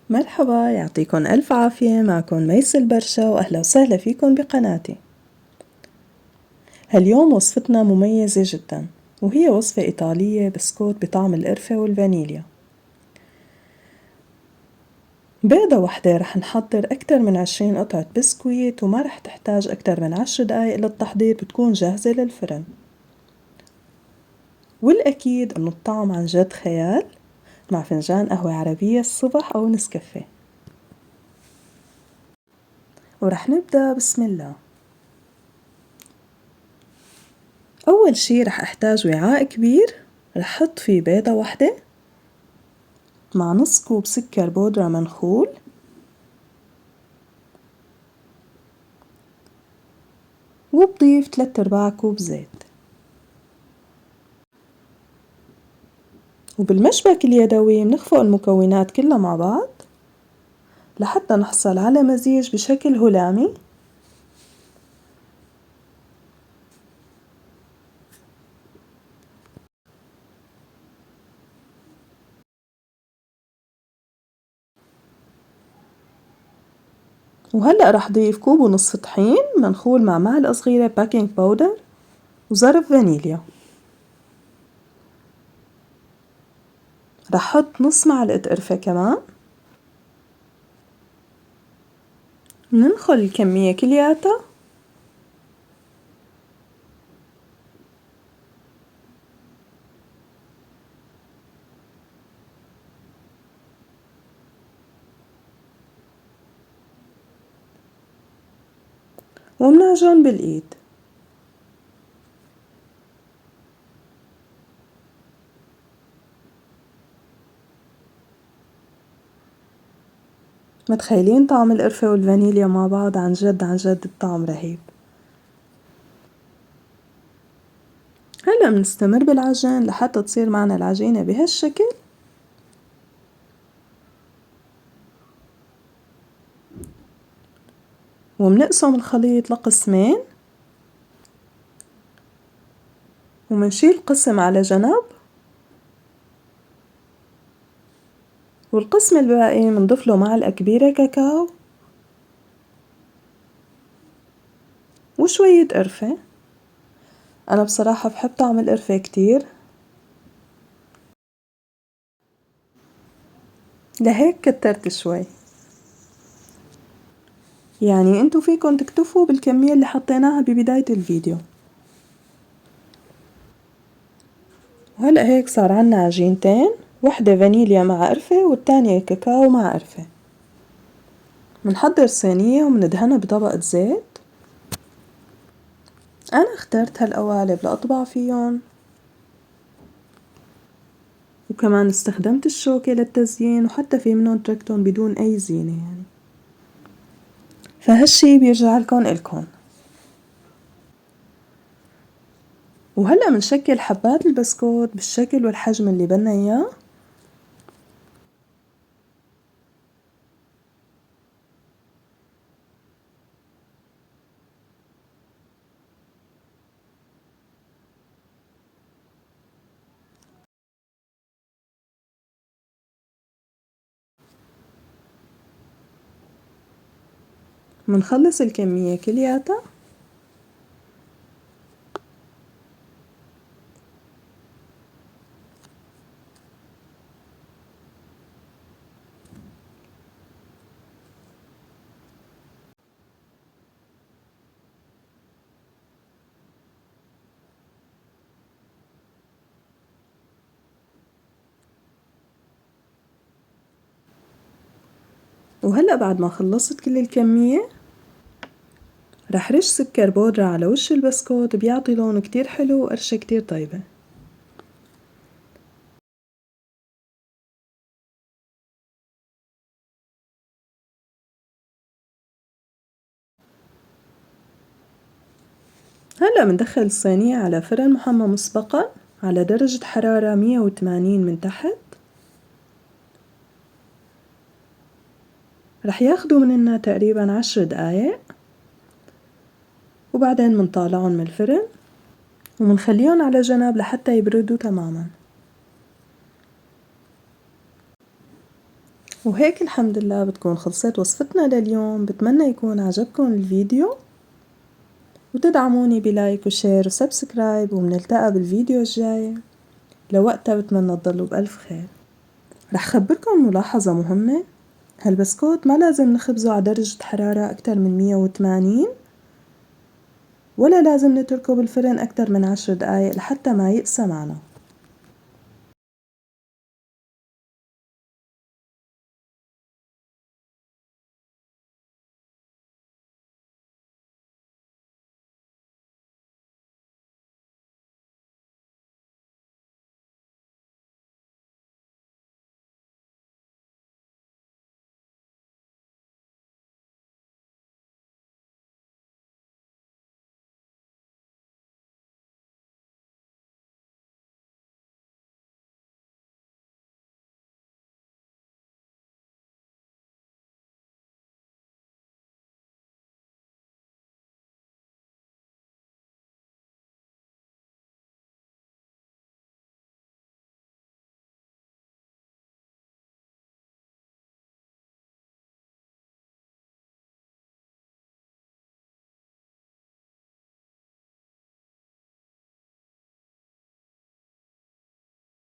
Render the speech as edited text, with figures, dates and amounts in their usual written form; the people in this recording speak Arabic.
مرحبا، يعطيكم ألف عافية. معكم ميس البرشا وأهلا وسهلا فيكم بقناتي. هاليوم وصفتنا مميزة جدا، وهي وصفة إيطالية بسكوت بطعم القرفة والفانيليا. بيضة واحدة رح نحضر أكتر من 20 قطعة بسكويت، وما رح تحتاج أكتر من 10 دقايق للتحضير، بتكون جاهزة للفرن. والأكيد إنه الطعم عن جد خيال، مع فنجان قهوة عربية الصبح أو نسكافيه. ورح نبدأ بسم الله. أول شي رح أحتاج وعاء كبير، رح أحط فيه بيضة واحدة مع نص كوب سكر بودرة منخول، وبضيف 3/4 كوب زيت. وبالمشبك اليدوي بنخفق المكونات كلها مع بعض لحتى نحصل على مزيج بشكل هلامي. وهلأ رح ضيف كوب ونص طحين منخول مع معلقة صغيرة باكينج باودر وظرف فانيليا. رح أحط نص معلقة قرفة كمان. ننخل الكمية كلياتها ومنعجن بالإيد. متخيلين طعم القرفة والفانيليا مع بعض؟ عن جد عن جد الطعم رهيب. هلأ بنستمر بالعجن لحتى تصير معنا العجينة بهالشكل. ومنقسم الخليط لقسمين، ومنشيل قسم على جنب، والقسم الباقي منضيف له معلقة كبيرة كاكاو وشوية قرفة. أنا بصراحة بحب طعم القرفة كتير، لهيك كترت شوي. يعني انتو فيكن تكتفوا بالكمية اللي حطيناها ببداية الفيديو. وهلأ هيك صار عنا عجينتين، واحدة فانيليا مع قرفة والتانية كاكاو مع قرفة. منحضر صينية ومندهنها بطبقة زيت. أنا اخترت هالقوالب لأطبع فيهم، وكمان استخدمت الشوكة للتزيين، وحتى في منهم تركتهم بدون أي زينة يعني، فهالشي بيرجع لكم. وهلأ منشكل حبات البسكوت بالشكل والحجم اللي بدنا إياه. منخلص الكمية كلياتها. وهلأ بعد ما خلصت كل الكمية رح رش سكر بودرة على وش البسكوت، بيعطي لون كتير حلو وقرشة كتير طيبة. هلأ مندخل الصينية على فرن محمى مسبقا على درجة حرارة 180 من تحت. رح ياخدوا مننا تقريبا 10 دقايق، وبعدين منطالعهم من الفرن ومنخليهم على جنب لحتى يبردوا تماما. وهيك الحمد لله بتكون خلصت وصفتنا لليوم. بتمنى يكون عجبكم الفيديو، وتدعموني بلايك وشير وسبسكرايب، ومنلتقى بالفيديو الجاي. لوقتها بتمنى تضلوا بألف خير. رح خبركم ملاحظة مهمة: هالبسكوت ما لازم نخبزه على درجة حرارة أكتر من 180، ولا لازم نتركه بالفرن أكتر من 10 دقايق لحتى ما يقسى معنا.